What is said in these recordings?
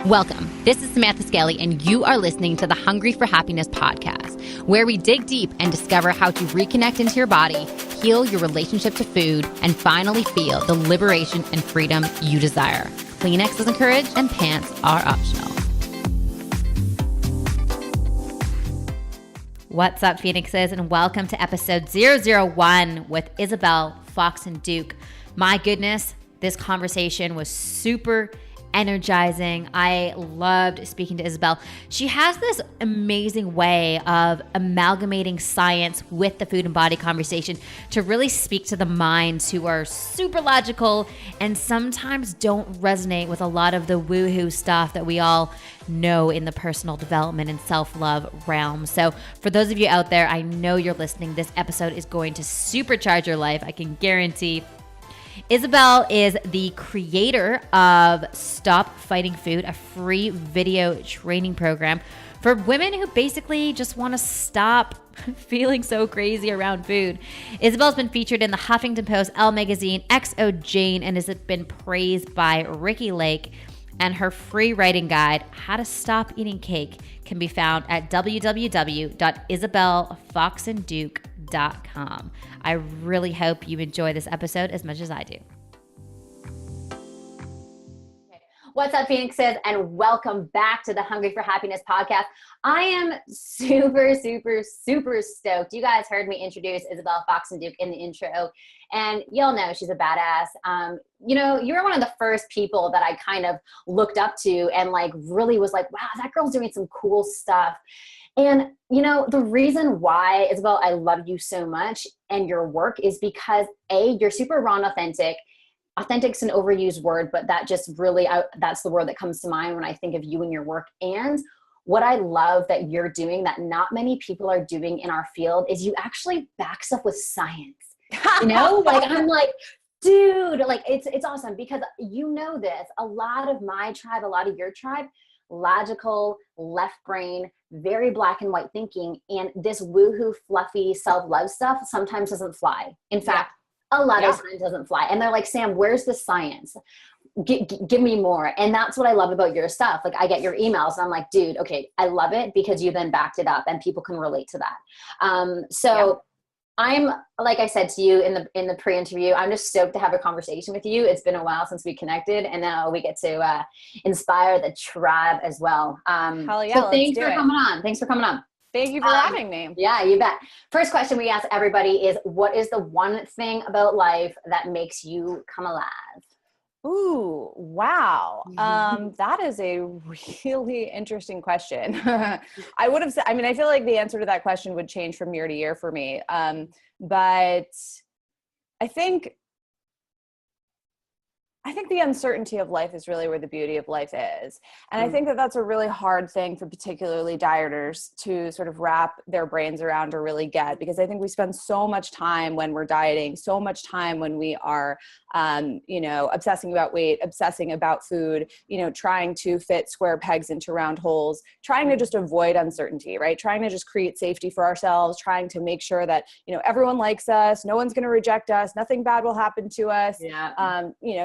Welcome. This is Samantha Skelly, and you are listening to the Hungry for Happiness podcast, where we dig deep and discover how to reconnect into your body, heal your relationship to food, and finally feel the liberation and freedom you desire. Kleenex is encouraged, and pants are optional. What's up, Phoenixes, and welcome to episode 001 with Isabel Foxen Duke. My goodness, this conversation was super energizing. I loved speaking to Isabel. She has this amazing way of amalgamating science with the food and body conversation to really speak to the minds who are super logical and sometimes don't resonate with a lot of the woohoo stuff that we all know in the personal development and self-love realm. So for those of you out there, I know you're listening. This episode is going to supercharge your life. I can guarantee. Isabel is the creator of Stop Fighting Food, a free video training program for women who basically just want to stop feeling so crazy around food. Isabel's been featured in the Huffington Post, Elle Magazine, XO Jane, and has been praised by Ricky Lake. And her free writing guide, How to Stop Eating Cake, can be found at www.isabelfoxenduke.com. I really hope you enjoy this episode as much as I do. What's up, Phoenixes, and welcome back to the Hungry for Happiness podcast. I am super stoked. You guys heard me introduce Isabel Foxen Duke in the intro, and y'all know she's a badass. You were one of the first people that I kind of looked up to and really was like, wow, that girl's doing some cool stuff. And, the reason why, Isabel, I love you so much and your work is because A, you're super raw and authentic. Authentic's an overused word, but that just really, that's the word that comes to mind when I think of you and your work. And what I love that you're doing that not many people are doing in our field is you actually back stuff with science. I'm like, dude, it's awesome because this, a lot of my tribe, a lot of your tribe, logical, left brain, very black and white thinking. And this woohoo, fluffy self-love stuff sometimes doesn't fly. In fact, a lot of times doesn't fly. And they're like, Sam, where's the science? Give me more. And that's what I love about your stuff. I get your emails and I'm like, dude, okay, I love it because you then backed it up and people can relate to that. I'm, like I said to you in the pre-interview, I'm just stoked to have a conversation with you. It's been a while since we connected and now we get to inspire the tribe as well. Hell yeah, so thanks for coming on. Thanks for coming on. Thank you for having me. Yeah, you bet. First question we ask everybody is, what is the one thing about life that makes you come alive? Ooh, wow. That is a really interesting question. I would have said, I feel like the answer to that question would change from year to year for me. But I think the uncertainty of life is really where the beauty of life is. And I think that that's a really hard thing for particularly dieters to sort of wrap their brains around or really get, because I think we spend so much time when we're dieting, so much time when we are, obsessing about weight, obsessing about food, trying to fit square pegs into round holes, trying to just avoid uncertainty, right? Trying to just create safety for ourselves, trying to make sure that, everyone likes us, no one's going to reject us, nothing bad will happen to us. Yeah.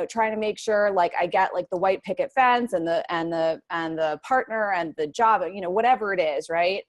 Trying to make sure I get the white picket fence and the partner and the job, whatever it is. Right.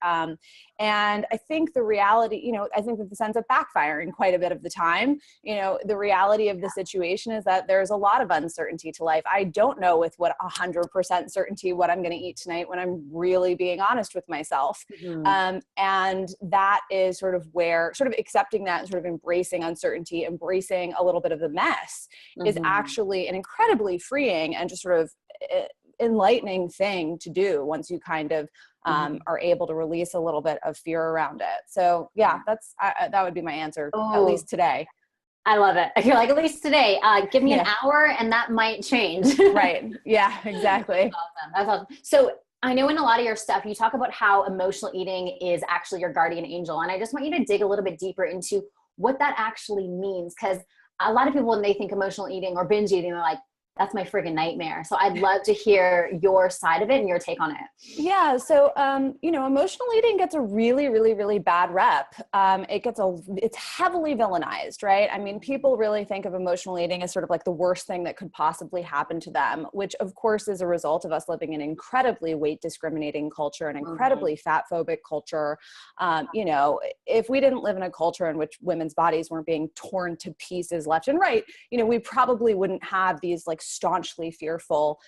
And I think the reality, I think that this ends up backfiring quite a bit of the time. The reality of the situation is that there's a lot of uncertainty to life. I don't know with 100% certainty what I'm going to eat tonight when I'm really being honest with myself. Mm-hmm. And that is sort of where accepting that and sort of embracing uncertainty, embracing a little bit of the mess is actually an incredibly freeing and just sort of enlightening thing to do once you kind of are able to release a little bit of fear around it. So yeah, that would be my answer, at least today. I love it. You're like, at least today, give me an hour and that might change. Right. Yeah, exactly. That's awesome. So I know in a lot of your stuff, you talk about how emotional eating is actually your guardian angel. And I just want you to dig a little bit deeper into what that actually means. Because a lot of people, when they think emotional eating or binge eating, they're like, That's my friggin' nightmare. So I'd love to hear your side of it and your take on it. Yeah. So, emotional eating gets a really, really, really bad rep. It's heavily villainized, right? I mean, people really think of emotional eating as sort of like the worst thing that could possibly happen to them, which of course is a result of us living in an incredibly weight discriminating culture, an incredibly fat phobic culture. If we didn't live in a culture in which women's bodies weren't being torn to pieces left and right, we probably wouldn't have these like staunchly fearful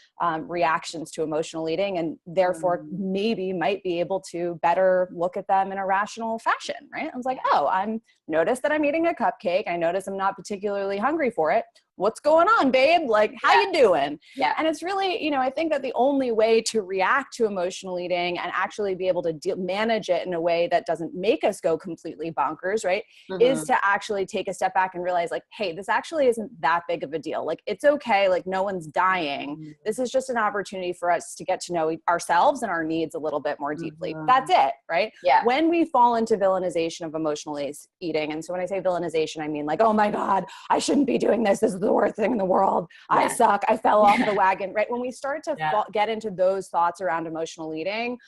reactions to emotional eating, and therefore maybe might be able to better look at them in a rational fashion, right? I was like, I'm notice that I'm eating a cupcake. I notice I'm not particularly hungry for it. What's going on, babe? Like, how you doing? Yeah. And it's really, I think that the only way to react to emotional eating and actually be able to manage it in a way that doesn't make us go completely bonkers, right, is to actually take a step back and realize like, hey, this actually isn't that big of a deal. Like, it's okay. Like, no one's dying. This is just an opportunity for us to get to know ourselves and our needs a little bit more deeply. That's it, right? Yeah. When we fall into villainization of emotional eating, and so when I say villainization, I mean like, oh my God, I shouldn't be doing this. This is the worst thing in the world. I suck. I fell off the wagon, right? When we start to get into those thoughts around emotional eating,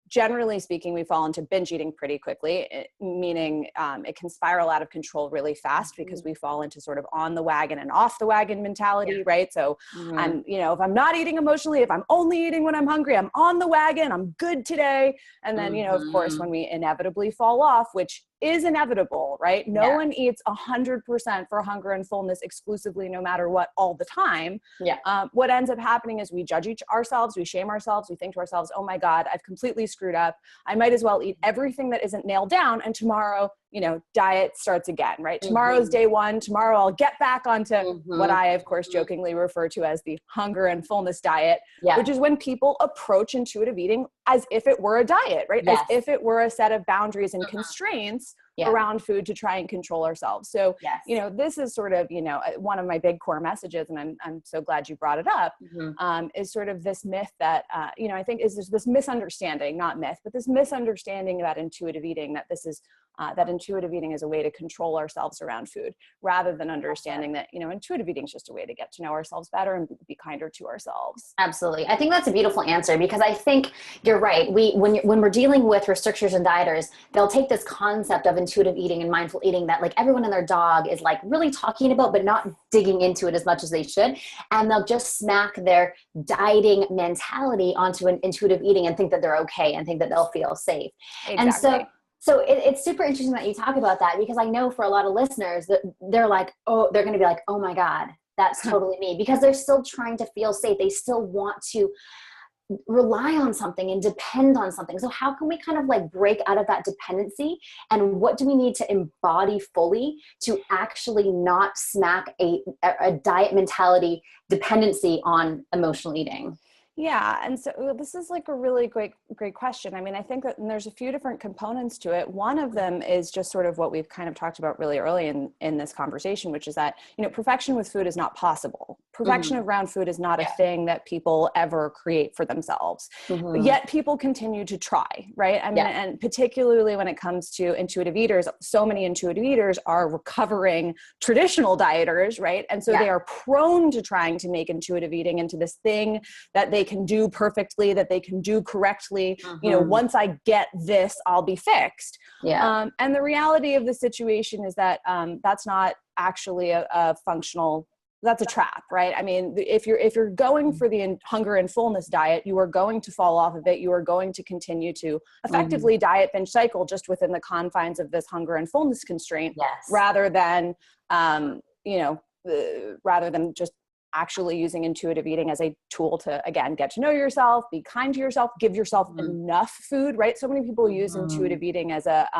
generally speaking, we fall into binge eating pretty quickly, meaning it can spiral out of control really fast because we fall into sort of on the wagon and off the wagon mentality, right? So I'm, if I'm not eating emotionally, if I'm only eating when I'm hungry, I'm on the wagon, I'm good today. And then, of course, when we inevitably fall off, which is inevitable, right? No one eats 100% for hunger and fullness exclusively, no matter what, all the time. What ends up happening is we judge ourselves, we shame ourselves, we think to ourselves, oh my God, I've completely screwed up. I might as well eat everything that isn't nailed down. And tomorrow, diet starts again, right? Tomorrow's day one. Tomorrow I'll get back onto what I, of course, jokingly refer to as the hunger and fullness diet, which is when people approach intuitive eating as if it were a diet, right? As if it were a set of boundaries and constraints around food to try and control ourselves. So, this is sort of, one of my big core messages, and I'm so glad you brought it up, is sort of this myth that, I think is this misunderstanding, not myth, but this misunderstanding about intuitive eating, that this is that intuitive eating is a way to control ourselves around food, rather than understanding that, intuitive eating is just a way to get to know ourselves better and be kinder to ourselves. Absolutely. I think that's a beautiful answer, because I think you're right. When we're dealing with restrictors and dieters, they'll take this concept of intuitive eating and mindful eating that like everyone and their dog is like really talking about, but not digging into it as much as they should. And they'll just smack their dieting mentality onto an intuitive eating and think that they're okay and think that they'll feel safe. Exactly. And so it's super interesting that you talk about that, because I know for a lot of listeners that they're like, they're going to be like, oh my God, that's totally me, because they're still trying to feel safe. They still want to rely on something and depend on something. So how can we kind of like break out of that dependency, and what do we need to embody fully to actually not smack a diet mentality dependency on emotional eating? Yeah. And so this is like a really great question. I mean, I think that there's a few different components to it. One of them is just sort of what we've kind of talked about really early in this conversation, which is that, perfection with food is not possible. Perfection around food is not a thing that people ever create for themselves. But yet people continue to try, right? I mean, and particularly when it comes to intuitive eaters, so many intuitive eaters are recovering traditional dieters, right? And so they are prone to trying to make intuitive eating into this thing that they can do perfectly, that they can do correctly. Once I get this, I'll be fixed. And the reality of the situation is that that's not actually a functional, that's a trap, right? I mean, if you're going for the hunger and fullness diet, you are going to fall off of it. You are going to continue to effectively diet binge cycle just within the confines of this hunger and fullness constraint, rather than just actually using intuitive eating as a tool to, again, get to know yourself, be kind to yourself, give yourself enough food, right? So many people use intuitive eating as a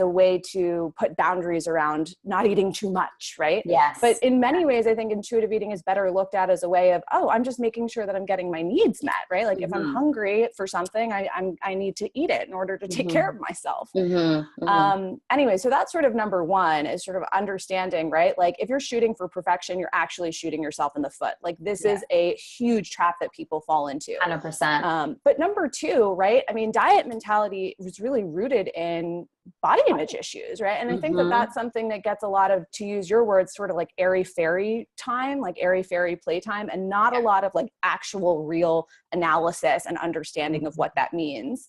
way to put boundaries around not eating too much, right? But in many ways, I think intuitive eating is better looked at as a way of, I'm just making sure that I'm getting my needs met, right? Like if I'm hungry for something, I need to eat it in order to take care of myself. Anyway, so that's sort of number one, is sort of understanding, right? Like if you're shooting for perfection, you're actually shooting yourself in the foot. Like this is a huge trap that people fall into. 100%. But number two, right? I mean, diet mentality was really rooted in body image issues, right? And I think that that's something that gets a lot of, to use your words, sort of like airy-fairy time, like airy-fairy playtime, and not a lot of like actual real analysis and understanding of what that means.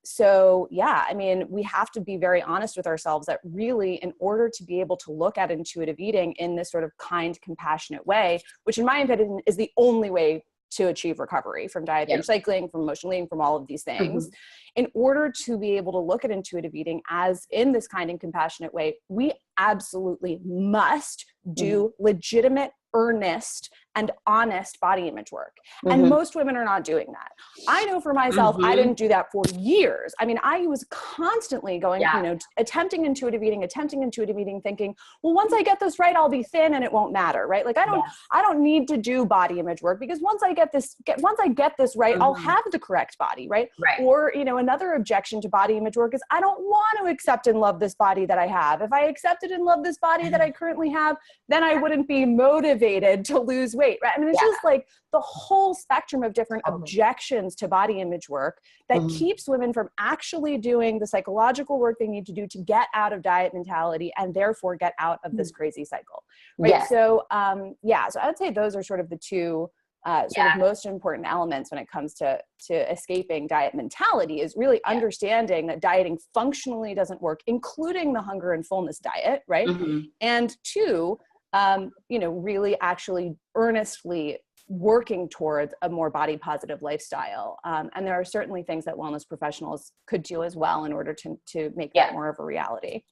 So yeah, I mean, we have to be very honest with ourselves that really, in order to be able to look at intuitive eating in this sort of kind, compassionate way, which in my opinion is the only way to achieve recovery from diet binge cycling, from emotional eating, from all of these things. In order to be able to look at intuitive eating as in this kind and compassionate way, we absolutely must do legitimate, earnest, and honest body image work. And most women are not doing that. I know for myself, I didn't do that for years. I mean, I was constantly going, you know, attempting intuitive eating, thinking, well, once I get this right, I'll be thin and it won't matter, right? Like I don't need to do body image work, because once I get this right, I'll have the correct body, right? Or, you know, another objection to body image work is I don't want to accept and love this body that I have. If I accepted and loved this body that I currently have, then I wouldn't be motivated to lose weight, right? I mean, it's just like the whole spectrum of different objections to body image work that keeps women from actually doing the psychological work they need to do to get out of diet mentality and therefore get out of this crazy cycle, right? So, so I would say those are sort of the two sort of most important elements when it comes to escaping diet mentality, is really understanding that dieting functionally doesn't work, including the hunger and fullness diet, right? And two, you know, really actually earnestly working towards a more body positive lifestyle. And there are certainly things that wellness professionals could do as well in order to make that more of a reality.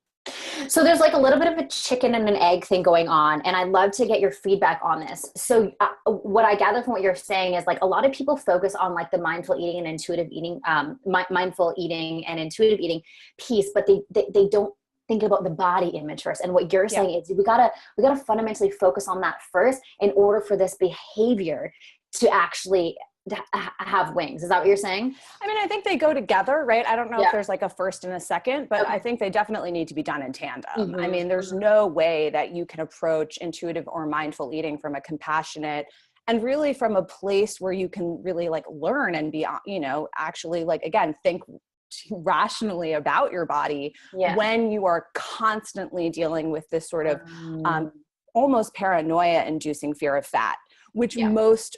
So there's like a little bit of a chicken and an egg thing going on, and I'd love to get your feedback on this. So what I gather from what you're saying is like a lot of people focus on like the mindful eating and intuitive eating, mindful eating and intuitive eating piece, but they don't think about the body image first. And what you're saying is we gotta fundamentally focus on that first in order for this behavior to actually have wings. Is that what you're saying? I mean, I think they go together, right? I don't know if there's like a first and a second, but I think they definitely need to be done in tandem. I mean, there's no way that you can approach intuitive or mindful eating from a compassionate and really from a place where you can really like learn and be, you know, actually like, again, think rationally about your body when you are constantly dealing with this sort of almost paranoia inducing fear of fat, which most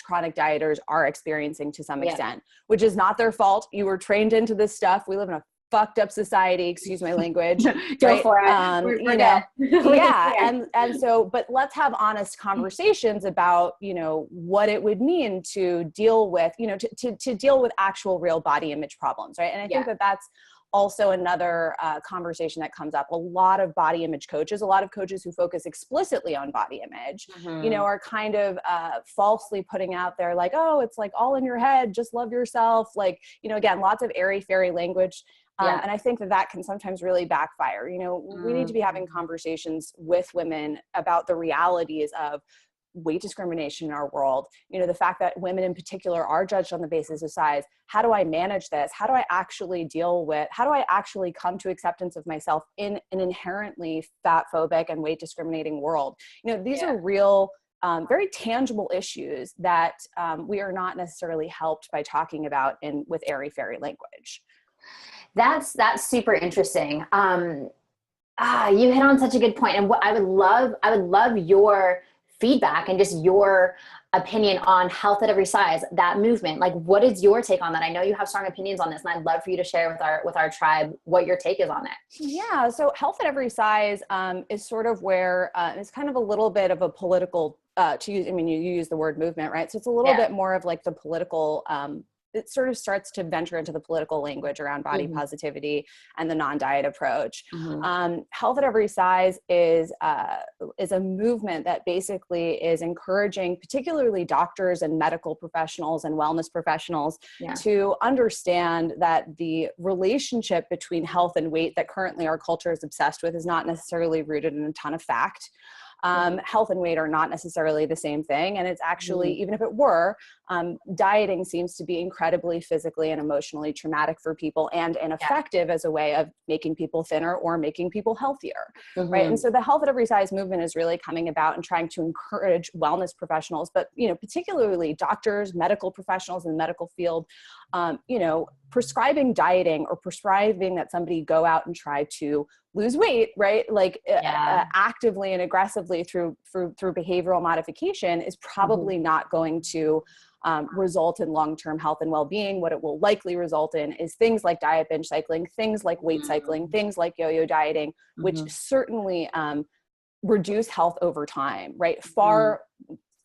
chronic dieters are experiencing to some extent, which is not their fault. You were trained into this stuff. We live in a fucked up society, excuse my language. Go for it. You know, and so, but let's have honest conversations about, you know, what it would mean to deal with, you know, to deal with actual real body image problems, right? And I think that that's also another conversation that comes up. A lot of body image coaches, a lot of coaches who focus explicitly on body image, you know, are kind of falsely putting out there like, oh, it's like all in your head, just love yourself. Like, you know, again, lots of airy fairy language. And I think that can sometimes really backfire. You know, we need to be having conversations with women about the realities of weight discrimination in our world. You know, the fact that women in particular are judged on the basis of size. How do I manage this? How do I actually come to acceptance of myself in an inherently fat phobic and weight discriminating world? You know, these are real, very tangible issues that we are not necessarily helped by talking about with airy fairy language. That's super interesting. You hit on such a good point. And what I would love your feedback and just your opinion on health at every size, that movement. Like, what is your take on that? I know you have strong opinions on this, and I'd love for you to share with our tribe what your take is on it. Yeah. So health at every size is sort of where it's kind of a little bit of a political, you use the word movement, right? So it's a little bit more of like the political, it sort of starts to venture into the political language around body positivity and the non-diet approach. Health at every size is a movement that basically is encouraging particularly doctors and medical professionals and wellness professionals to understand that the relationship between health and weight that currently our culture is obsessed with is not necessarily rooted in a ton of fact. Health and weight are not necessarily the same thing. And it's actually, even if it were, dieting seems to be incredibly physically and emotionally traumatic for people and ineffective as a way of making people thinner or making people healthier, right? And so the health at every size movement is really coming about and trying to encourage wellness professionals, but, you know, particularly doctors, medical professionals in the medical field, you know, prescribing dieting or prescribing that somebody go out and try to lose weight, right? Like actively and aggressively through behavioral modification is probably not going to result in long-term health and well-being. What it will likely result in is things like diet binge cycling, things like weight cycling, things like yo-yo dieting, which certainly reduce health over time, right?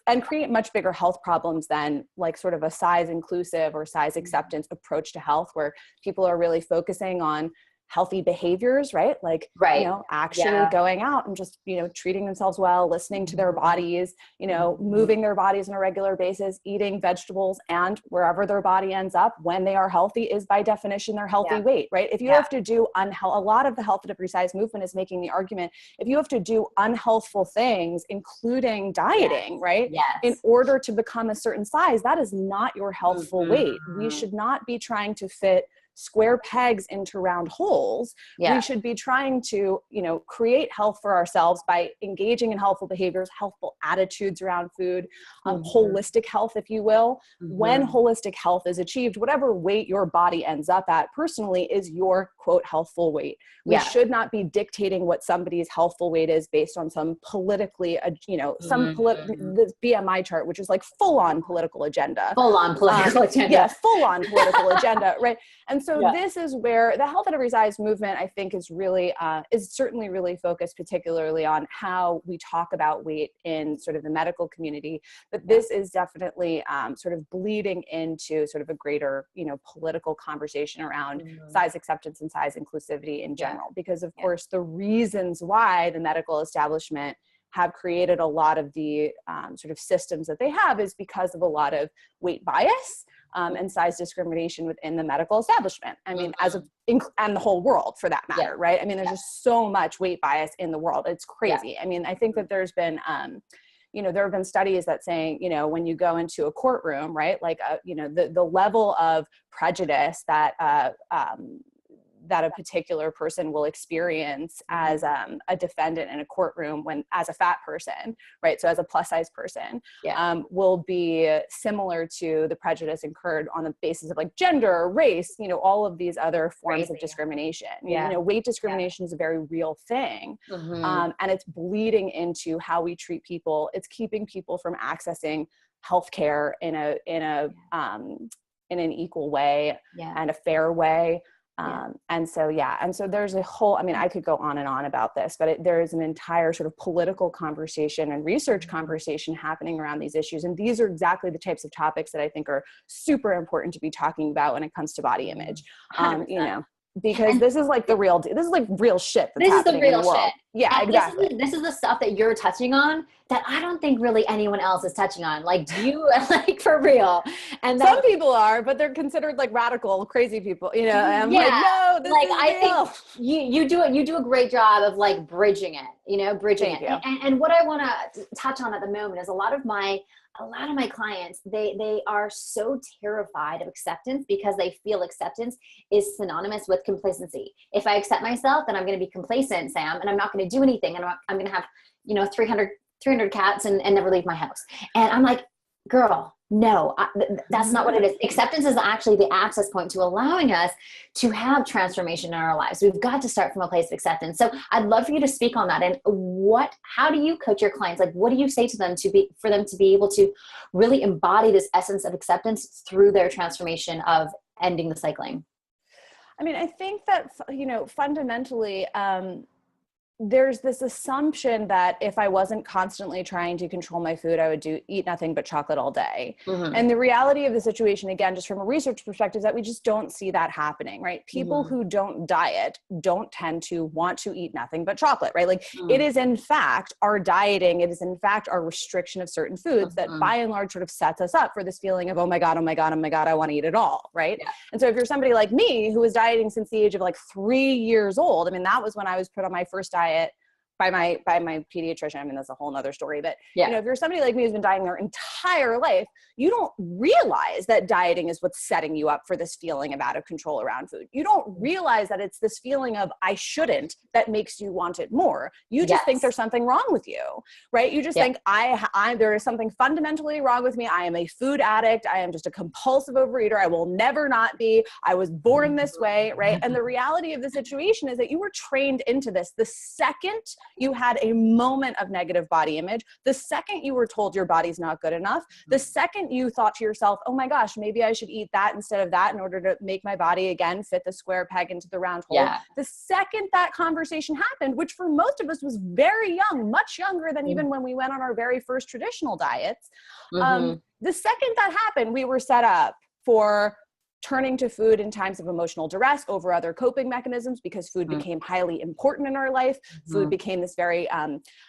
And create much bigger health problems than like sort of a size inclusive or size acceptance approach to health, where people are really focusing on healthy behaviors, right? Like, you know, actually going out and just, you know, treating themselves well, listening to their bodies, you know, moving their bodies on a regular basis, eating vegetables, and wherever their body ends up when they are healthy is by definition their healthy weight, right? If you have to do a lot of the health at every size movement is making the argument, if you have to do unhealthful things, including dieting, right? In order to become a certain size, that is not your healthful weight. We should not be trying to fit square pegs into round holes. We should be trying to, you know, create health for ourselves by engaging in healthful behaviors, healthful attitudes around food, holistic health, if you will. When holistic health is achieved, whatever weight your body ends up at personally is your quote healthful weight. We should not be dictating what somebody's healthful weight is based on some politically, you know, the BMI chart, which is like full on political agenda. Full-on political agenda, right? And so this is where the health at every size movement, I think, is really, is certainly really focused particularly on how we talk about weight in sort of the medical community. But this is definitely sort of bleeding into sort of a greater, you know, political conversation around size acceptance and size inclusivity in general. Because of course, the reasons why the medical establishment have created a lot of the sort of systems that they have is because of a lot of weight bias and size discrimination within the medical establishment. I mean, and the whole world for that matter, right? I mean, there's just so much weight bias in the world. It's crazy. I mean, I think that there's been, you know, there have been studies that saying, you know, when you go into a courtroom, right, like, you know, the level of prejudice that that a particular person will experience as a defendant in a courtroom when as a fat person, right? So as a plus size person, will be similar to the prejudice incurred on the basis of like gender, race, you know, all of these other forms of discrimination. You know, weight discrimination is a very real thing. And it's bleeding into how we treat people. It's keeping people from accessing healthcare in an equal way and a fair way. And so there's a whole, I mean, I could go on and on about this, but there is an entire sort of political conversation and research conversation happening around these issues. And these are exactly the types of topics that I think are super important to be talking about when it comes to body image. You know, because this is like real shit that's happening in the world. Shit. Yeah, and exactly. This is the stuff that you're touching on that I don't think really anyone else is touching on. Like, do you, like, for real? And some people are, but they're considered like radical, crazy people, you know? And I'm like, no, this is I real. think you do a great job of like bridging it, you know, bridging it. And what I want to touch on at the moment is a lot of my clients, they are so terrified of acceptance because they feel acceptance is synonymous with complacency. If I accept myself, then I'm going to be complacent, Sam, and I'm not going to do anything. And I'm going to have, you know, 300 cats and never leave my house. And I'm like, girl, no, that's not what it is. Acceptance is actually the access point to allowing us to have transformation in our lives. We've got to start from a place of acceptance. So I'd love for you to speak on that. And how do you coach your clients? Like, what do you say to them for them to be able to really embody this essence of acceptance through their transformation of ending the cycling? I mean, I think that, you know, fundamentally, there's this assumption that if I wasn't constantly trying to control my food, I would eat nothing but chocolate all day. And the reality of the situation, again, just from a research perspective, is that we just don't see that happening, right? People who don't diet don't tend to want to eat nothing but chocolate, right? Like it is in fact our dieting, it is in fact our restriction of certain foods that by and large sort of sets us up for this feeling of, oh my God, I want to eat it all, right? And so if you're somebody like me who was dieting since the age of like 3 years old, I mean, that was when I was put on my first diet by my pediatrician. I mean, that's a whole nother story, but yeah. you know, if you're somebody like me who's been dieting their entire life, you don't realize that dieting is what's setting you up for this feeling of out of control around food. You don't realize that it's this feeling of I shouldn't that makes you want it more. You just think there's something wrong with you, right? You just think there is something fundamentally wrong with me. I am a food addict. I am just a compulsive overeater. I will never not be. I was born this way, right? And the reality of the situation is that you were trained into this. The second you had a moment of negative body image, the second you were told your body's not good enough, the second you thought to yourself, oh my gosh, maybe I should eat that instead of that in order to make my body again fit the square peg into the round hole. The second that conversation happened, which for most of us was very young, much younger than even when we went on our very first traditional diets, the second that happened, we were set up for turning to food in times of emotional duress over other coping mechanisms, because food became highly important in our life. Food became this very,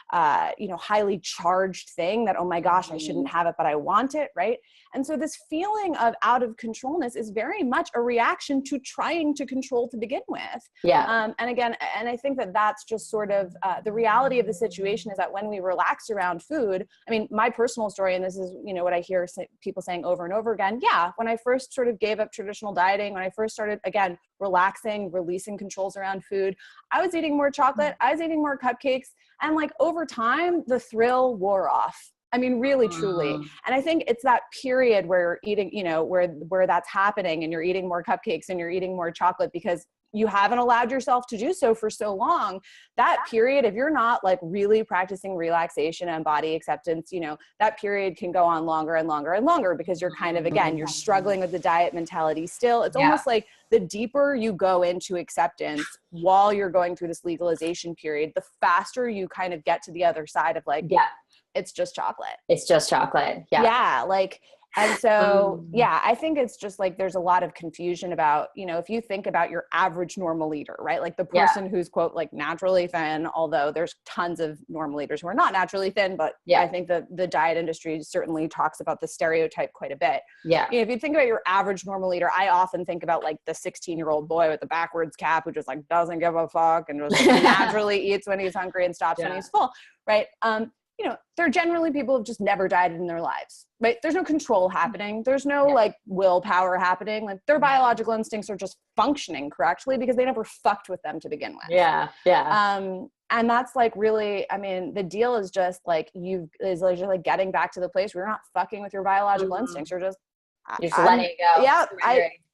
highly charged thing that, oh my gosh, I shouldn't have it, but I want it, right? And so this feeling of out of controlness is very much a reaction to trying to control to begin with. And again, and I think that that's just sort of the reality of the situation is that when we relax around food, I mean, my personal story, and this is, you know, what I hear people saying over and over again. When I first sort of gave up traditional dieting, when I first started, again, relaxing, releasing controls around food, I was eating more chocolate, I was eating more cupcakes, and like over time, the thrill wore off. I mean, really, truly. And I think it's that period where you're eating, you know, where that's happening and you're eating more cupcakes and you're eating more chocolate because you haven't allowed yourself to do so for so long. That period, if you're not like really practicing relaxation and body acceptance, you know, that period can go on longer and longer and longer because you're kind of, again, you're struggling with the diet mentality still. It's almost like the deeper you go into acceptance while you're going through this legalization period, the faster you kind of get to the other side of like, it's just chocolate. It's just chocolate. And so, I think it's just like, there's a lot of confusion about, you know, if you think about your average normal eater, right? Like the person who's quote, like naturally thin, although there's tons of normal eaters who are not naturally thin, but I think that the diet industry certainly talks about the stereotype quite a bit. You know, if you think about your average normal eater, I often think about like the 16-year-old boy with the backwards cap who just like doesn't give a fuck and just naturally eats when he's hungry and stops when he's full, right? You know, they're generally people who've just never dieted in their lives, right? There's no control happening. There's no like willpower happening. Like their biological instincts are just functioning correctly because they never fucked with them to begin with. And that's like really, I mean, the deal is just like just like getting back to the place where you're not fucking with your biological instincts. You're just letting it go.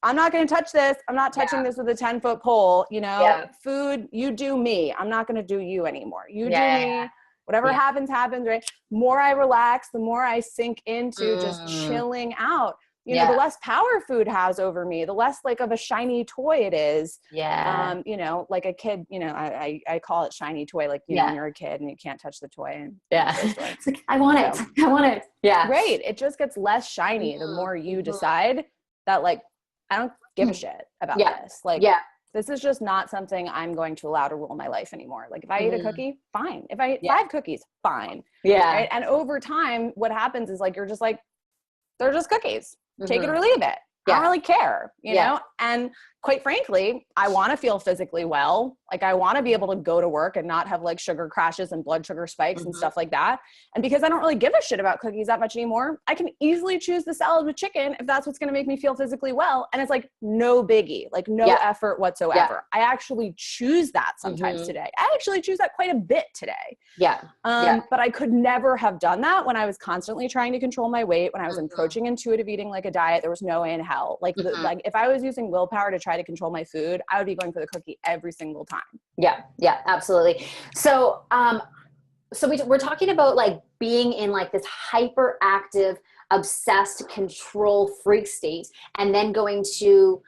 I'm not going to touch this. I'm not touching this with a 10-foot pole, you know, food, you do me. I'm not going to do you anymore. You do me. Whatever happens, right? The more I relax, the more I sink into just chilling out. You know, the less power food has over me, the less like of a shiny toy it is. You know, like a kid, you know, I call it shiny toy, like, you know, when you're a kid and you can't touch the toy. And it's like, I want it. I want it. Right. It just gets less shiny the more you decide that like, I don't give a shit about this. Like, this is just not something I'm going to allow to rule my life anymore. Like if I eat a cookie, fine. If I eat 5 cookies, fine. Right? And over time, what happens is like, you're just like, they're just cookies. Take it or leave it. I don't really care, you know? And quite frankly, I want to feel physically well. Like I want to be able to go to work and not have like sugar crashes and blood sugar spikes and stuff like that. And because I don't really give a shit about cookies that much anymore, I can easily choose the salad with chicken if that's what's going to make me feel physically well. And it's like no biggie, like no effort whatsoever. I actually choose that sometimes today. I actually choose that quite a bit today. But I could never have done that when I was constantly trying to control my weight, when I was approaching intuitive eating like a diet. There was no way in hell. Like, like if I was using willpower to try to control my food, I would be going for the cookie every single time. Absolutely. So, we're talking about like being in like this hyperactive, obsessed control freak state, and then going to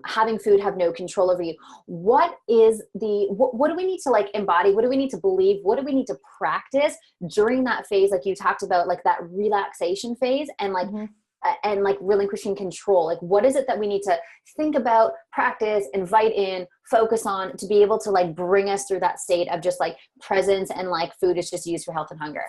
having food have no control over you. What is what do we need to like embody? What do we need to believe? What do we need to practice during that phase? Like you talked about, like that relaxation phase and like, and like relinquishing control. Like what is it that we need to think about, practice, invite in, focus on to be able to like bring us through that state of just like presence and like food is just used for health and hunger?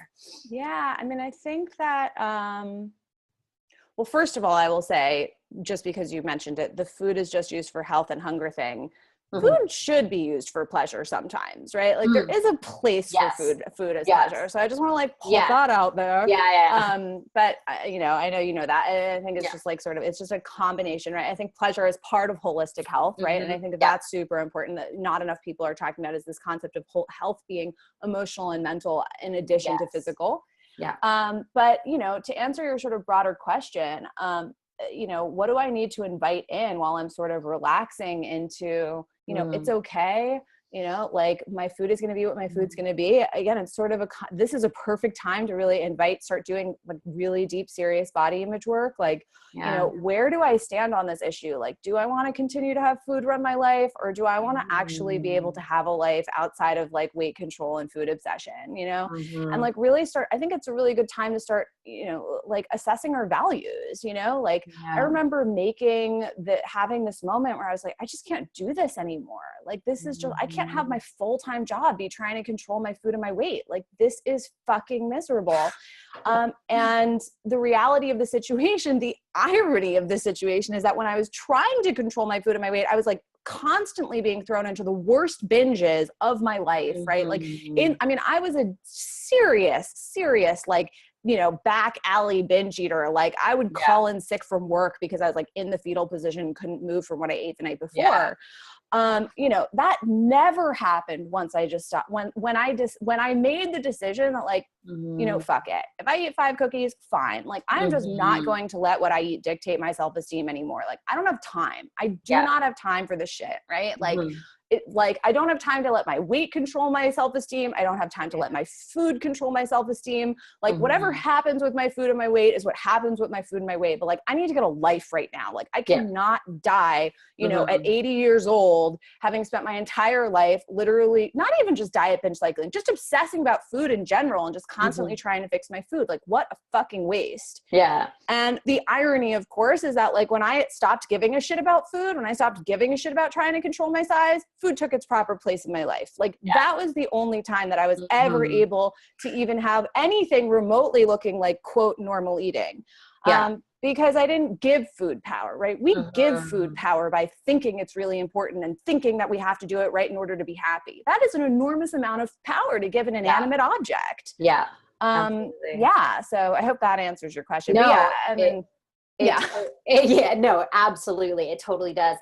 I mean, I think that, well, first of all, I will say, just because you mentioned it, the food is just used for health and hunger thing food should be used for pleasure sometimes, right? Like there is a place for food as pleasure. So I just want to like pull that out there. But you know, I know you know that. And I think it's just like sort of, it's just a combination, right? I think pleasure is part of holistic health, right? And I think that that's super important, that not enough people are talking about is this concept of whole health being emotional and mental in addition to physical. But you know, to answer your sort of broader question, you know, what do I need to invite in while I'm sort of relaxing into, you know, it's okay. You know, like my food is going to be what my food's going to be. Again, it's sort of this is a perfect time to really start doing like really deep, serious body image work. Like, you know, where do I stand on this issue? Like, do I want to continue to have food run my life, or do I want to actually be able to have a life outside of like weight control and food obsession, you know? And like really I think it's a really good time to start, you know, like assessing our values, you know, like I remember having this moment where I was like, I just can't do this anymore. Like, this is just, I can't have my full-time job be trying to control my food and my weight. Like, this is fucking miserable. And the reality of the situation, the irony of the situation is that when I was trying to control my food and my weight, I was like constantly being thrown into the worst binges of my life, right? Like I was a serious, like, you know, back alley binge eater. Like I would call in sick from work because I was like in the fetal position, couldn't move from what I ate the night before. You know, that never happened once I just stopped. When I made the decision that like, you know, fuck it. If I eat 5 cookies, fine. Like I'm just not going to let what I eat dictate my self-esteem anymore. Like I don't have time. I do not have time for this shit. Right. Like, I don't have time to let my weight control my self-esteem. I don't have time to let my food control my self-esteem. Like whatever happens with my food and my weight is what happens with my food and my weight. But like, I need to get a life right now. Like I cannot die, you know, at 80 years old, having spent my entire life literally, not even just diet binge cycling, just obsessing about food in general and just constantly trying to fix my food. Like what a fucking waste. And the irony, of course, is that like when I stopped giving a shit about food, when I stopped giving a shit about trying to control my size, food took its proper place in my life. Like that was the only time that I was ever able to even have anything remotely looking like quote normal eating. Because I didn't give food power, right? We give food power by thinking it's really important and thinking that we have to do it right in order to be happy. That is an enormous amount of power to give an inanimate object. So I hope that answers your question. No, but I mean, no, absolutely. It totally does.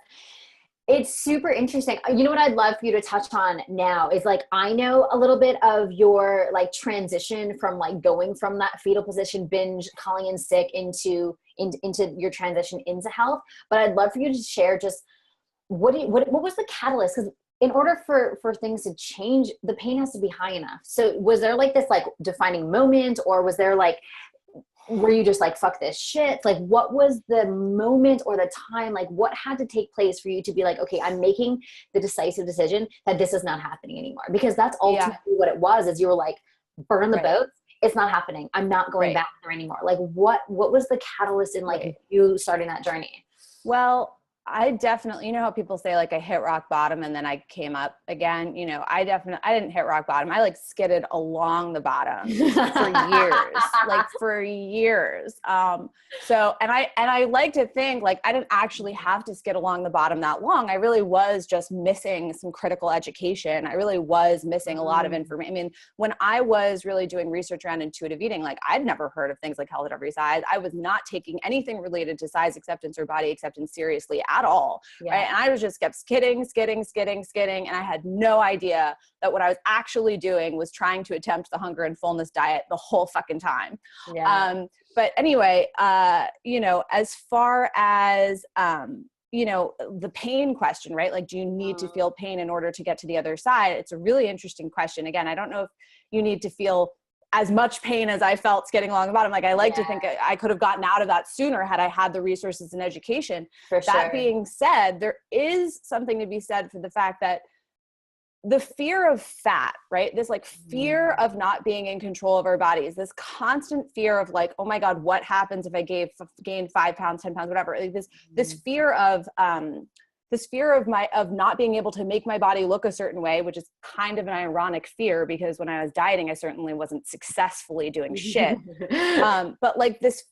It's super interesting. You know what I'd love for you to touch on now is like, I know a little bit of your like transition from like going from that fetal position, binge, calling in sick into your transition into health. But I'd love for you to share just what was the catalyst? Because in order for things to change, the pain has to be high enough. So was there like this like defining moment, or was there like, were you just like, fuck this shit? Like, what was the moment or the time? Like, what had to take place for you to be like, okay, I'm making the decisive decision that this is not happening anymore? Because that's ultimately what it was, is you were like, burn the boats. It's not happening. I'm not going back there anymore. Like, what was the catalyst in like you starting that journey? Well, I definitely, you know how people say like I hit rock bottom and then I came up again, you know, I didn't hit rock bottom. I like skidded along the bottom for years. So, and I like to think like I didn't actually have to skid along the bottom that long. I really was just missing some critical education. I really was missing a lot of information. I mean, when I was really doing research around intuitive eating, like I'd never heard of things like health at every size. I was not taking anything related to size acceptance or body acceptance seriously at all. Right. And I was just kept skidding. And I had no idea that what I was actually doing was trying to attempt the hunger and fullness diet the whole fucking time. But anyway, you know, as far as, you know, the pain question, right? Like, do you need to feel pain in order to get to the other side? It's a really interesting question. Again, I don't know if you need to feel as much pain as I felt getting along the bottom. Like I like to think I could have gotten out of that sooner had I had the resources and education. That being said, there is something to be said for the fact that the fear of fat, right? This like fear of not being in control of our bodies, this constant fear of like, oh my God, what happens if I gained 5 pounds, 10 pounds, whatever. Like this fear of this fear of not being able to make my body look a certain way, which is kind of an ironic fear because when I was dieting, I certainly wasn't successfully doing shit. But like this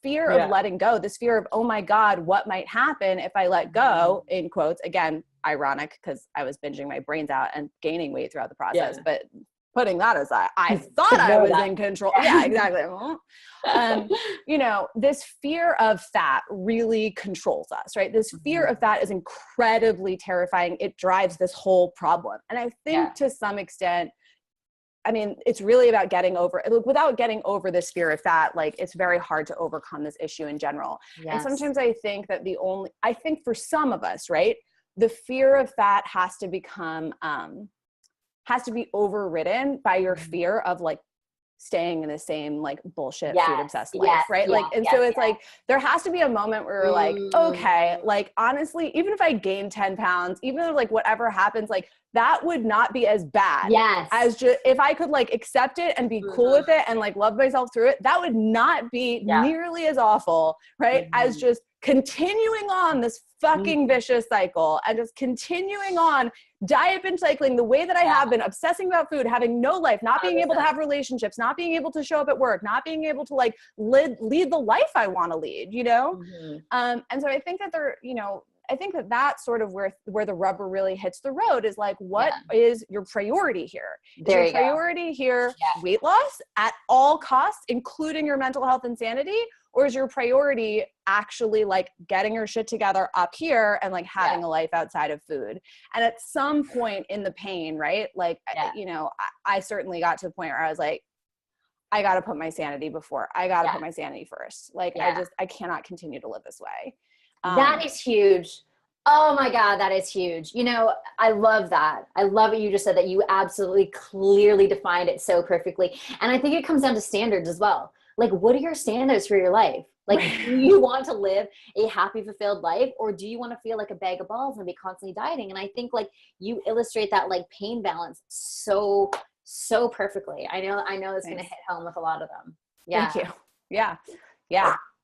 fear of letting go, this fear of, oh my God, what might happen if I let go, in quotes, again, ironic because I was binging my brains out and gaining weight throughout the process, but putting that aside, I thought I was in control. Yeah, exactly. You know, this fear of fat really controls us, right? This fear of fat is incredibly terrifying. It drives this whole problem. And I think to some extent, I mean, it's really about without getting over this fear of fat, like it's very hard to overcome this issue in general. And sometimes I think that I think for some of us, right, the fear of fat has to be overridden by your fear of like staying in the same like bullshit food obsessed life, right? Like, and so it's like, there has to be a moment where we're like, okay, like honestly, even if I gain 10 pounds, even if like whatever happens, like that would not be as bad as just, if I could like accept it and be cool with it and like love myself through it, that would not be nearly as awful, right? As just continuing on this fucking vicious cycle and just continuing on diet binge cycling the way that I have been, obsessing about food, having no life, not being able to have relationships, not being able to show up at work, not being able to like lead the life I want to lead, you know? And so I think that I think that that's sort of where the rubber really hits the road is like, what is your priority here? Is your priority here weight loss at all costs, including your mental health and sanity? Or is your priority actually like getting your shit together up here and like having a life outside of food? And at some point in the pain, right? Like, you know, I certainly got to a point where I was like, I got to put my sanity before. I got to put my sanity first. Like, I cannot continue to live this way. That is huge. Oh my God, that is huge. You know, I love that. I love what you just said, that you absolutely clearly defined it so perfectly. And I think it comes down to standards as well. Like, what are your standards for your life? Like, do you want to live a happy, fulfilled life, or do you want to feel like a bag of balls and be constantly dieting? And I think like you illustrate that like pain balance so perfectly. I know it's going to hit home with a lot of them. Yeah. Thank you. Yeah.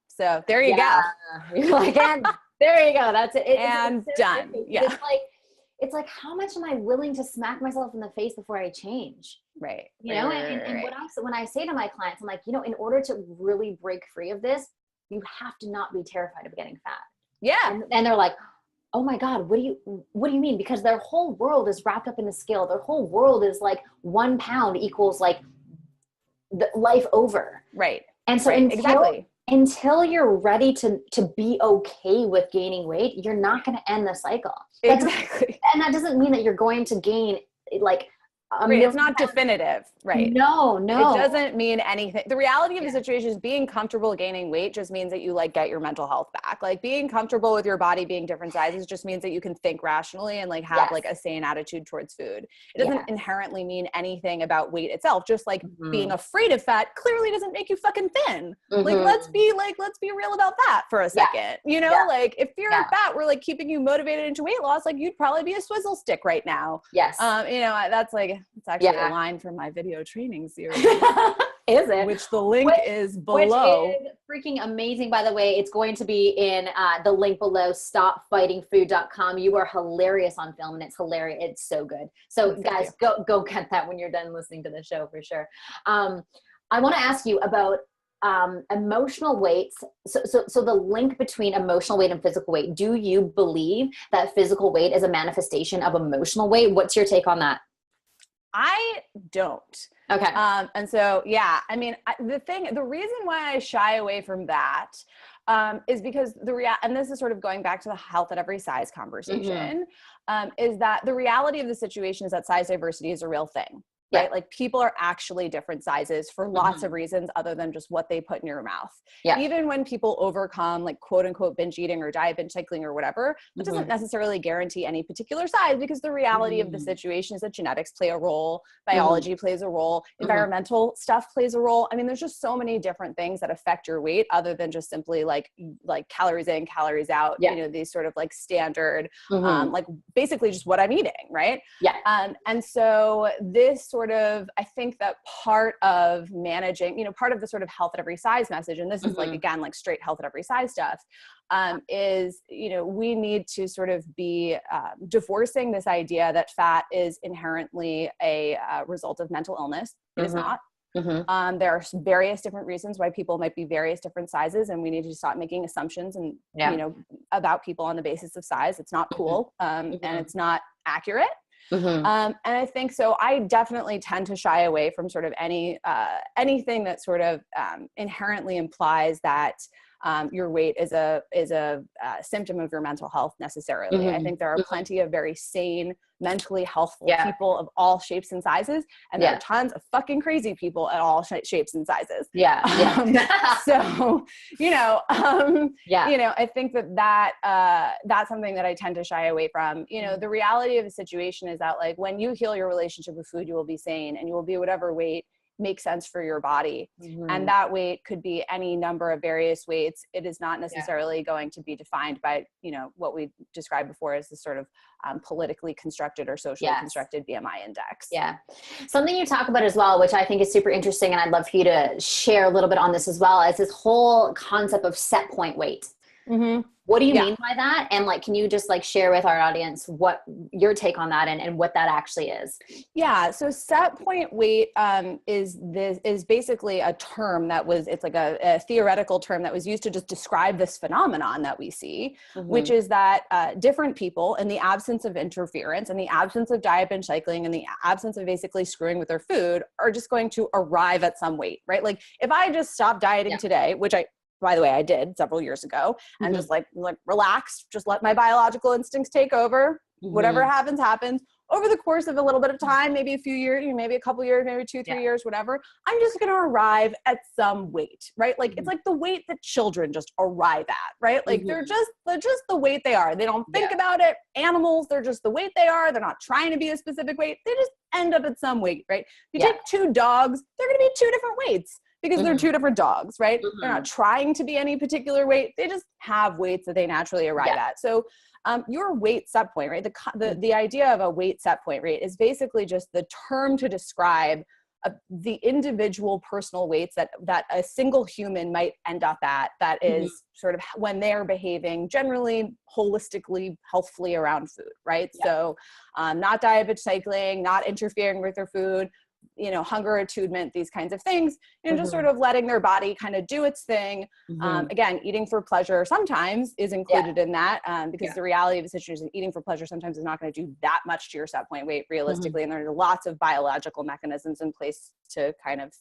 So there you go. Like, and there you go. That's it. It's so done. perfect. Yeah. It's like, how much am I willing to smack myself in the face before I change? Right. You know, and when I say to my clients, I'm like, you know, in order to really break free of this, you have to not be terrified of getting fat. Yeah. And they're like, oh my God, what do you mean? Because their whole world is wrapped up in the scale. Their whole world is like 1 pound equals like the life over. Right. And so until you're ready to be okay with gaining weight, you're not going to end the cycle. Exactly. And that doesn't mean that you're going to gain like it's not definitive, right? No. It doesn't mean anything. The reality of the situation is being comfortable gaining weight just means that you like get your mental health back. Like being comfortable with your body being different sizes just means that you can think rationally and like have like a sane attitude towards food. It doesn't inherently mean anything about weight itself. Just like being afraid of fat clearly doesn't make you fucking thin. Like let's be real about that for a second. You know, like if fear of fat were like keeping you motivated into weight loss, like you'd probably be a swizzle stick right now. Yes. You know, that's like, it's actually a line from my video training series. Is it? Which the link is below. Which is freaking amazing, by the way. It's going to be in the link below, stopfightingfood.com. You are hilarious on film, and it's hilarious. It's so good. So guys, go get that when you're done listening to the show for sure. I want to ask you about emotional weights. So the link between emotional weight and physical weight. Do you believe that physical weight is a manifestation of emotional weight? What's your take on that? I don't. Okay. And so, I mean, the reason why I shy away from that is because and this is sort of going back to the health at every size conversation, is that the reality of the situation is that size diversity is a real thing. Right? Like people are actually different sizes for lots of reasons other than just what they put in your mouth. Yeah. Even when people overcome like quote unquote binge eating or diet binge cycling or whatever, that doesn't necessarily guarantee any particular size, because the reality of the situation is that genetics play a role, biology plays a role, environmental stuff plays a role. I mean, there's just so many different things that affect your weight other than just simply like calories in, calories out, you know, these sort of like standard, like basically just what I'm eating. Right. Yeah. And so this sort I think that part of managing, you know, part of the sort of health at every size message, and this is like, again, like straight health at every size stuff, is, you know, we need to sort of be divorcing this idea that fat is inherently a result of mental illness. It is not. There are various different reasons why people might be various different sizes, and we need to stop making assumptions and, you know, about people on the basis of size. It's not cool. And it's not accurate. And I think so. I definitely tend to shy away from sort of anything that sort of inherently implies that your weight is a symptom of your mental health necessarily. I think there are plenty of very sane, mentally healthful people of all shapes and sizes, and there are tons of fucking crazy people at all shapes and sizes. So, you know, you know, I think that's something that I tend to shy away from. You know, the reality of the situation is that, like, when you heal your relationship with food, you will be sane and you will be whatever weight makes sense for your body. And that weight could be any number of various weights. It is not necessarily going to be defined by, you know, what we described before as the sort of politically constructed or socially constructed BMI index. Something you talk about as well, which I think is super interesting, and I'd love for you to share a little bit on this as well, is this whole concept of set point weight. What do you mean by that? And like, can you just like share with our audience what your take on that and what that actually is? Yeah. So set point weight is basically a term that was, it's like a theoretical term that was used to just describe this phenomenon that we see, which is that different people, in the absence of interference, in the absence of diet binge cycling, in the absence of basically screwing with their food, are just going to arrive at some weight, right? Like if I just stopped dieting today, which by the way, I did several years ago, and just like relaxed, just let my biological instincts take over. Whatever happens, happens. Over the course of a little bit of time, maybe a few years, maybe a couple years, maybe 2-3 years, whatever, I'm just going to arrive at some weight, right? Like it's like the weight that children just arrive at, right? Like they're just the weight they are. They don't think about it. Animals, they're just the weight they are. They're not trying to be a specific weight. They just end up at some weight, right? If you take two dogs, they're going to be two different weights, because they're two different dogs, right? They're not trying to be any particular weight. They just have weights that they naturally arrive at. So your weight set point, right? The idea of a weight set point rate is basically just the term to describe the individual personal weights that a single human might end up at, that is sort of when they're behaving generally holistically, healthfully around food, right? So not diet binge cycling, not interfering with their food, you know, hunger attunement, these kinds of things, you know, just sort of letting their body kind of do its thing. Again, eating for pleasure sometimes is included in that, because the reality of the situation is eating for pleasure sometimes is not going to do that much to your set point weight realistically. And there are lots of biological mechanisms in place to kind of,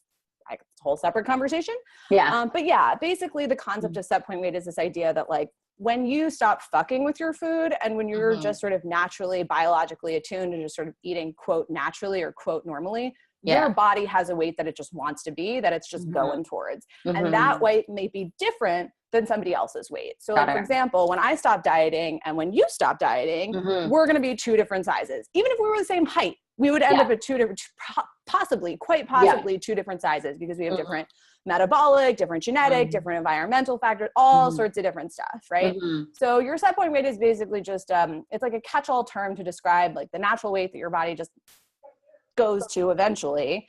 like, it's a whole separate conversation. But yeah, basically the concept of set point weight is this idea that, like, when you stop fucking with your food and when you're just sort of naturally biologically attuned and just sort of eating quote naturally or quote normally, your body has a weight that it just wants to be, that it's just going towards. And that weight may be different than somebody else's weight. So like, for example, when I stopped dieting and when you stopped dieting, we're going to be two different sizes. Even if we were the same height, we would end up at two different, quite possibly two different sizes, because we have different metabolic, different genetic, different environmental factors, all sorts of different stuff, right? So your set point weight is basically just, it's like a catch-all term to describe like the natural weight that your body just goes to eventually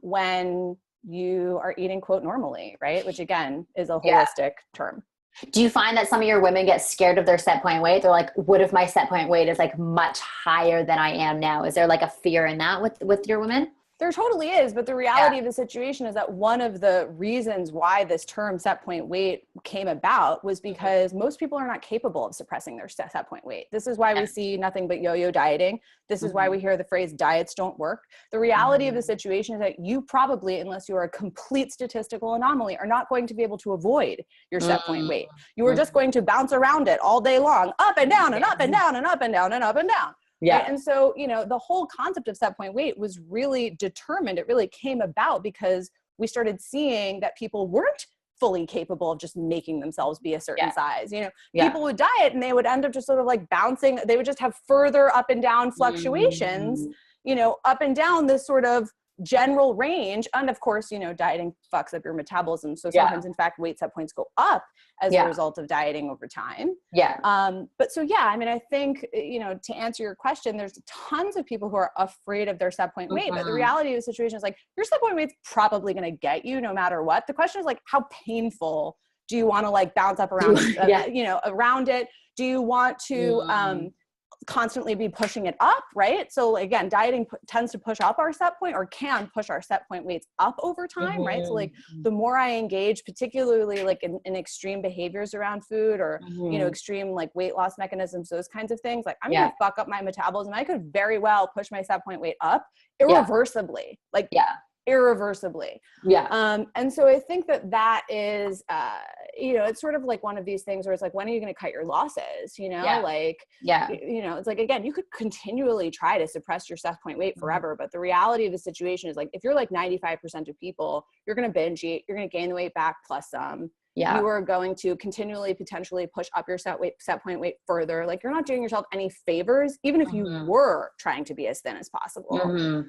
when you are eating quote normally, right? Which again is a holistic term. Do you find that some of your women get scared of their set point weight? They're like, what if my set point weight is like much higher than I am now? Is there like a fear in that with your women? There totally is, but the reality of the situation is that one of the reasons why this term set point weight came about was because most people are not capable of suppressing their set point weight. This is why we see nothing but yo-yo dieting. This is why we hear the phrase diets don't work. The reality of the situation is that you probably, unless you are a complete statistical anomaly, are not going to be able to avoid your set point weight. You are just going to bounce around it all day long, up and down and up and down and up and down and up and down. Right? And so, you know, the whole concept of set point weight was really determined. It really came about because we started seeing that people weren't fully capable of just making themselves be a certain size. You know, people would diet and they would end up just sort of like bouncing. They would just have further up and down fluctuations, you know, up and down this sort of general range. And of course, dieting fucks up your metabolism. So sometimes in fact, weight set points go up as a result of dieting over time. Yeah. But so, yeah, I mean, I think, to answer your question, there's tons of people who are afraid of their set point weight, but the reality of the situation is like, your set point weight's probably going to get you no matter what. The question is like, how painful do you want to like bounce up around, around it? Do you want to, constantly be pushing it up, right? So again, dieting tends to push up our set point, or can push our set point weights up over time, right? So like the more I engage, particularly like in extreme behaviors around food, or extreme like weight loss mechanisms, those kinds of things, like I'm gonna fuck up my metabolism. I could very well push my set point weight up irreversibly, irreversibly. And so I think that is, it's sort of like one of these things where it's like, when are you going to cut your losses? It's like, again, you could continually try to suppress your set point weight forever. But the reality of the situation is like, if you're like 95% of people, you're going to binge eat, you're going to gain the weight back plus some. You are going to continually potentially push up your set point weight further. Like, you're not doing yourself any favors, even if you were trying to be as thin as possible.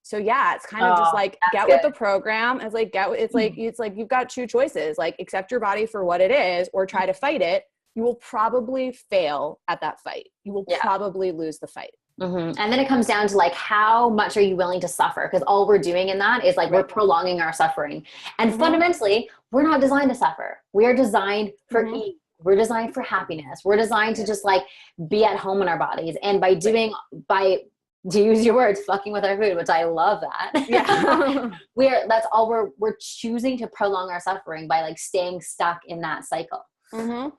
So yeah, it's kind of just like, get with the program. It's like, it's like you've got two choices, like accept your body for what it is, or try to fight it. You will probably fail at that fight. You will probably lose the fight. And then it comes down to like, how much are you willing to suffer? Because all we're doing in that is like, we're prolonging our suffering. And fundamentally, we're not designed to suffer. We are designed for ease. We're designed for happiness. We're designed to just like be at home in our bodies. And by to use your words, fucking with our food, which I love that. We're choosing to prolong our suffering by like staying stuck in that cycle. I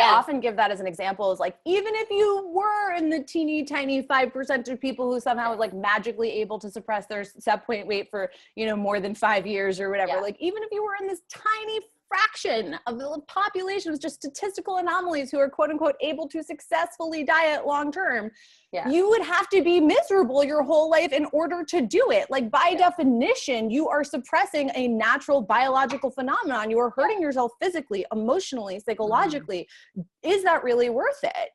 often give that as an example, is like, even if you were in the teeny tiny 5% of people who somehow was like magically able to suppress their set point weight for, more than 5 years or whatever, like even if you were in this tiny fraction of the population with just statistical anomalies who are quote unquote able to successfully diet long term, you would have to be miserable your whole life in order to do it. Like by definition, you are suppressing a natural biological phenomenon. You are hurting yourself physically, emotionally, psychologically. Is that really worth it?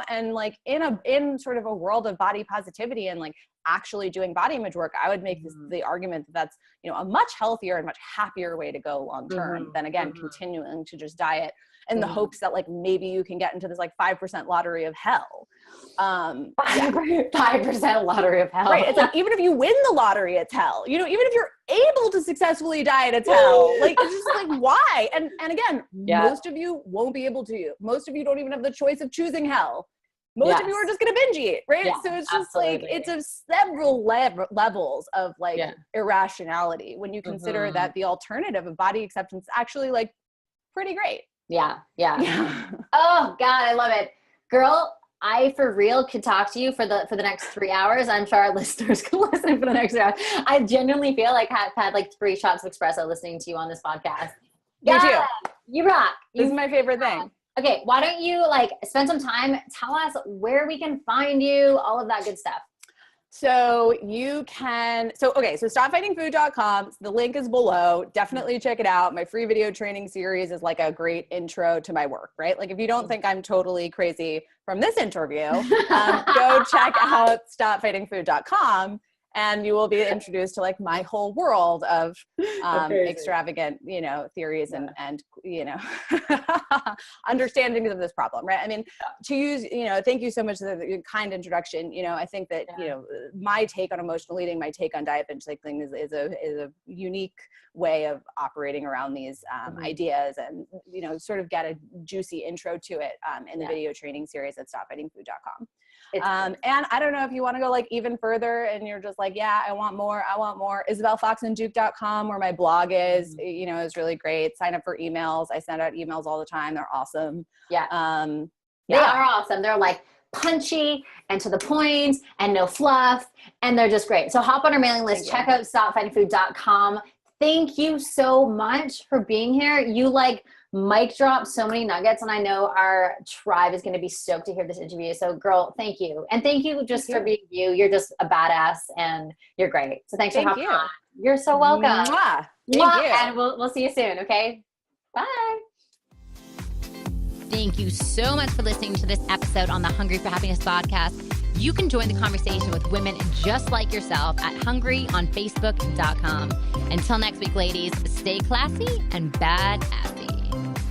And like in sort of a world of body positivity and like actually doing body image work, I would make the argument that that's, a much healthier and much happier way to go long term than again, continuing to just diet in the hopes that like, maybe you can get into this like 5% lottery of hell. 5% lottery of hell. Right. It's like, even if you win the lottery, it's hell. Even if you're able to successfully diet, it's hell. Like, it's just like, why? And again, most of you won't be able to. Most of you don't even have the choice of choosing hell. Most of you are just going to binge eat, right? So it's just like, it's of several levels of like irrationality when you consider that the alternative of body acceptance is actually like pretty great. Yeah. Oh God, I love it. Girl, I for real could talk to you for the next 3 hours. I'm sure our listeners can listen for the next 3 hours. I genuinely feel like I've had like 3 shots of espresso listening to you on this podcast. You too. You rock. This is my favorite thing. Okay, why don't you like spend some time, tell us where we can find you, all of that good stuff. So you can, so stopfightingfood.com. The link is below. Definitely check it out. My free video training series is like a great intro to my work, right? Like if you don't think I'm totally crazy from this interview, go check out stopfightingfood.com. And you will be introduced to like my whole world of extravagant, theories and understandings of this problem, right? I mean, to use, thank you so much for the kind introduction. I think that, my take on emotional eating, my take on diet binge cycling is a unique way of operating around these ideas and, sort of get a juicy intro to it in the video training series at stopfightingfood.com. And I don't know if you want to go like even further and you're just like, I want more. IsabelFoxenDuke.com, where my blog is, is really great. Sign up for emails. I send out emails all the time. They're awesome. They are awesome. They're like punchy and to the point and no fluff. And they're just great. So hop on our mailing list, check out stopfightingfood.com. Thank you so much for being here. You like mic drop so many nuggets, and I know our tribe is going to be stoked to hear this interview. So girl, thank you. And thank you for being you. You're just a badass and you're great. So thanks for hopping on. You're so welcome. Mwah. Thank you. And we'll see you soon. Okay. Bye. Thank you so much for listening to this episode on the Hungry for Happiness podcast. You can join the conversation with women just like yourself at hungryonfacebook.com. Until next week, ladies, stay classy and badassy.